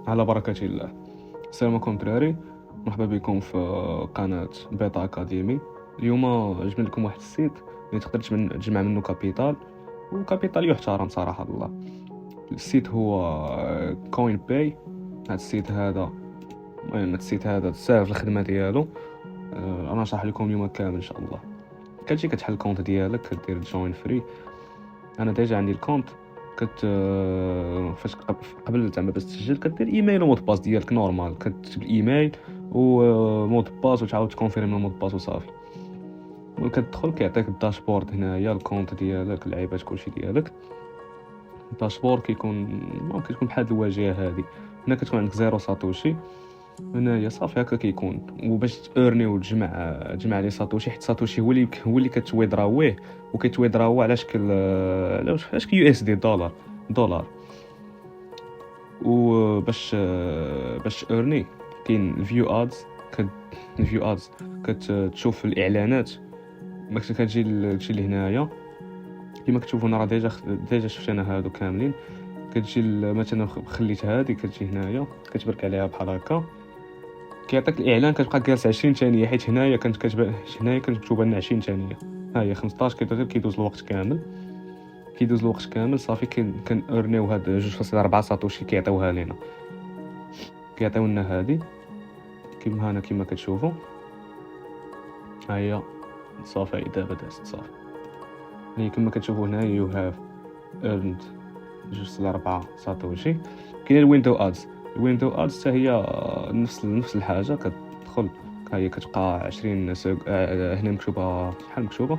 على بركة الله. السلام عليكم دراري، مرحبا بكم في قناة بيتا أكاديمي. اليوم جبنا لكم واحد السيت اللي تقدر تجمع منه كابيتال، وكابيتال يحترم صراحة الله. السيت هو كوين باي. هذا السيت هذا، المهم السيت هذا ساهل في الخدمة ديالو. انا نشرح لكم اليوم كامل ان شاء الله. كتجي كتحل الكونت ديالك، كدير جوين فري. انا ديجا عندي الكونت. فاش قبل زعما باش تسجل كدير ايميل ومود باس ديالك نورمال، كتكتب الايميل ومود باس وتعاود تكونفيرمي المود باس وصافي. وكتدخل كيعطيك الداشبورد هنايا، الكونت ديالك، اللعيبات كلشي ديالك. الداشبورد كيكون بحال الواجهه هذه. هنا كتكون عندك زيرو ساتوشي هنايا، صافي هكا كيكون. وباش تيرني وتجمع لي ساتوشي، حيت ساتوشي هو اللي كتويدراويه، وكيتويدراو على شكل يو اس دي، دولار. وباش تيرني كاين الفيو ادز. الفيو ادز كتشوف الاعلانات. ما كتجي لهنايا كما كتشوفوا. انا راه ديجا شفت انا هادو كاملين. كتجي مثلا خليت هذه، كتجي هنايا كتبرك عليها بحال هكا، كيعطيك الاعلان. كتبقى جالس 20 ثانيه، حيت هنايا هنايا كانت مكتوبه لنا 20 ثانيه. ها هي 15. كيدوز الوقت كامل صافي. كنورنيو هاد 2.4 ساتوشي كيعطيوها لينا، كيعطيو لنا هادي كيما كتشوفوا. ها هي صافي دابا دازت صافي. هي كما كتشوفوا هنا يو هاف earned 2.4 ساتوشي. كاين الويندو ادز. الويندو ادز حتى هي نفس الحاجه. كتدخل هي كتبقى 20 هنا مكتوبه شحال مكتوبه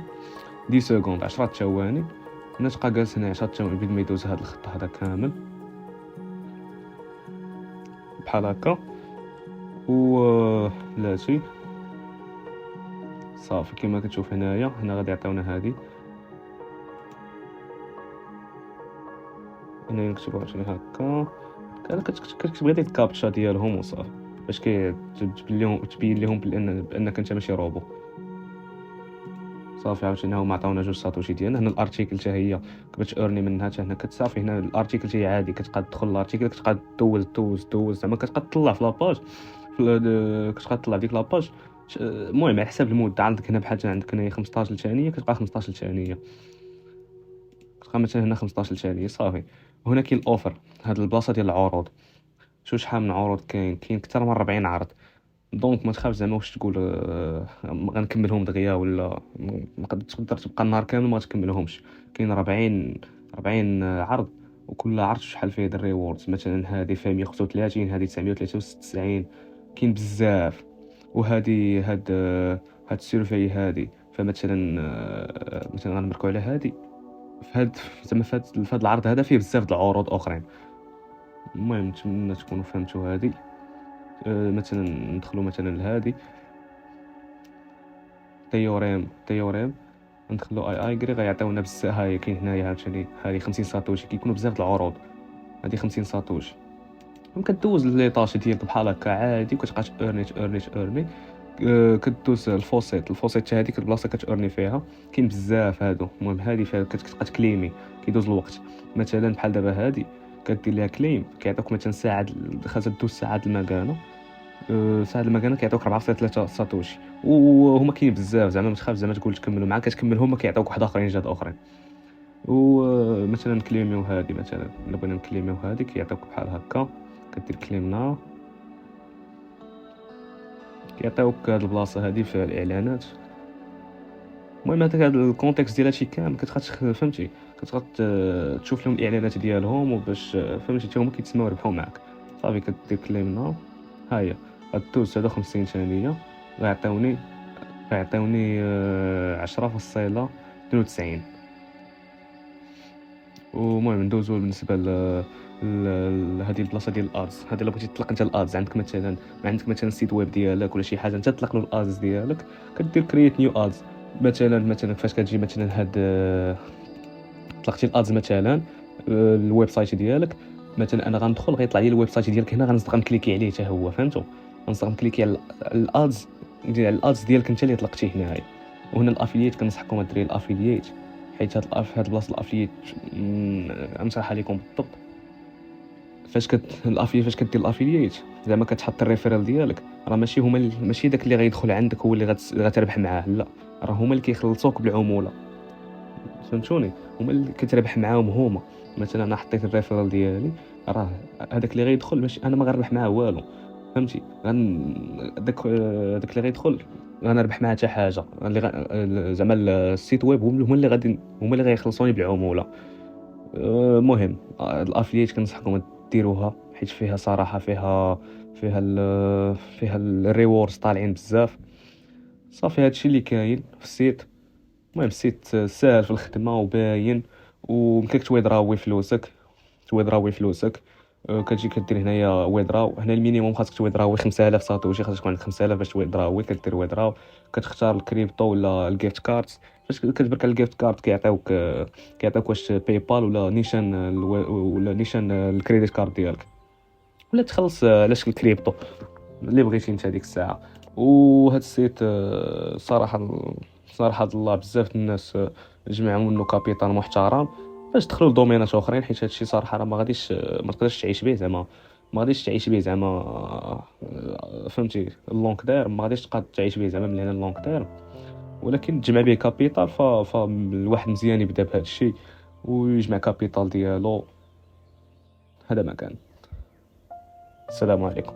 10 سكوند، 10 ثواني. هنا تبقى جالس هنا 10 ثواني بين ما يدوز هذا الخط هذا كامل بحال هكا. و بلاتي صافي كما كتشوف هنايا. هنا غادي يعطيونا هذه، هنا نكتبوا عشان هكا. كتكتب غير ديك الكابتشا ديالهم وصافي، باش تبين لهم بانك انت ماشي روبو. صافي عاوتاني هما عطاونا 2 ساتوشي ديالنا. هنا الارتيكل حتى هي باش تورني منها حتى هنا كتصافي. هنا الارتيكل حتى هي عادي، كتبقى تدخل الارتيكل، كتبقى دوز زعما كتبقى تطلع في لاباج، كتبقى تطلع ديك لاباج. المهم على حساب المده عندك هنا، بحال عندك هنا 15 ثانيه كتبقى 15 ثانيه، كتبقى مثلا هنا 15 ثانيه صافي. وهنا كاين الاوفر، هاد البلاصه ديال العروض. شحال من عروض كاين اكثر من 40 عرض. دونك ما تخافش زعما واش تقول غنكملهم دغيا ولا تقدر تبقى النهار كامل ما تكملهمش. كاين 40 عرض، وكل عرض شحال فيه الريوردز. مثلا هذه فيها 135، هذه 993. كاين بزاف. وهذه هاد السيرفي هذه. فمثلا غنمركو على هذه. في هاد العرض هذا فيه بزاف د العروض اخرين. المهم نتمنى تكونوا فهمتوا هذه. مثلا ندخلوا مثلا لهذه تيوريم. ندخلوا اي غري غيعطيونا بزاف. هاي كاين هنايا عاوتاني هذه 50 ساتوشي. كيكونوا بزاف د العروض. هذه 50 ساتوشي. ممكن دوز لي طاش ديالك بحال هكا عادي، وكتبقى تورني. كدوز الفوسيت هذيك البلاصه كتورني فيها. كاين بزاف هادو. المهم هذه فيها كتبقى تكليمي، كيدوز الوقت. مثلا بحال دابا هذه كدير ليها كليم، كيعطيوك مثلا ساعه، خاصها دوز ساعه المكانه. ساعه المكانه كيعطيوك 4.3 ساتوشي. وهما كاين بزاف زعما ما تخافش زعما تقول تكملوا معاك، كتكملهم كيعطيوك واحد اخرين جات اخرين. ومثلا نكليميو هذه، مثلا الا بغينا نكليميو هذه كيعطيوك بحال هكا. كدير كليمنا كيعطيوك هاد البلاصه هذه في الاعلانات. المهم هذا الكونتكست ديال هادشي كامل فهمتي. تشوف لهم الاعلانات ديالهم، وباش فهمتي حتى هما كيتسناو يربحوا معاك. صافي كدير كليمنا. ها هي غدوز هذا 50 ثانيه. غيعطيوني 10.92. ومهم ندوزو بالنسبه هذه البلاصه ديال الادز. هذه الا بغيتي تطلق انت الادز، عندك مثلا سيت ويب ديالك ولا شي حاجه انت تطلق له الادز ديالك، كدير كرييت نيو ادز. مثلا فاش كتجي مثلا هاد طلقتي الادز مثلا الويب سايت ديالك. مثلا انا غندخل غيطلع لي الويب سايت ديالك هنا، غنصدق نكليكي عليه حتى هو فهمتوا. غنصدق نكليكي على الادز ديالك انت اللي طلقتيه هنايا. وهنا الافيليت كنصحكم ديروا الافيليت، حيت هاد البلاصه الافيليت غنشرحها لكم بالضبط. فاش كدير الافيلييت زعما كتحط الريفيرال ديالك، راه ماشي داك اللي غيدخل عندك هو اللي غتربح معاه، لا، راه هما اللي كيخلصوك بالعموله، فهمتوني؟ هما اللي كتربح معاهم هما. مثلا انا حطيت الريفيرال ديالي، راه هذاك اللي غيدخل ماشي انا ما غنربح معاه والو، فهمتي؟ داك اللي غيدخل غنربح معاه حتى حاجه، زعما السيت ويب هما اللي غيخلصوني بالعموله. المهم الافليت كنصحكم ديروها، حيت فيها صراحه فيها الريوردز طالعين بزاف. صافي هادشي اللي كاين في السيت. المهم السيت ساهل في الخدمه وباين، ويمكنك تويدراوي فلوسك، تويدراوي فلوسك. كتجي كدير هنايا ويدراو، هنا المينيموم خاصك تويدراوي 5000 ساتوشي، خاصك يكون عندك 5000 باش تويدراوي. كدير ويدراو، كتختار الكريبتو ولا الجيفت كارت. فاش كتبرك على الجيفت كارت كيعطيوك واش باي بال ولا نيشان ولا نيشان الكريديت كارد ديالك، ولا تخلص على شكل كريبتو اللي بغيتي انت هذيك الساعه. وهاد السيت صراحه الله بزاف الناس جمعوا منه كابيتال محترم باش دخلوا لدومينات اخرين، حيت هادشي صراحه راه ما تقدرش تعيش به زعما، ما غاديش تعيش به زعما فهمتي اللونغ تيرم، ما غاديش تقدر تعيش به زعما من هنا اللونغ تيرم، ولكن تجمع به كابيتال. الواحد مزيان يبدا بهذا الشيء ويجمع كابيتال ديالو. هذا ما كان. السلام عليكم.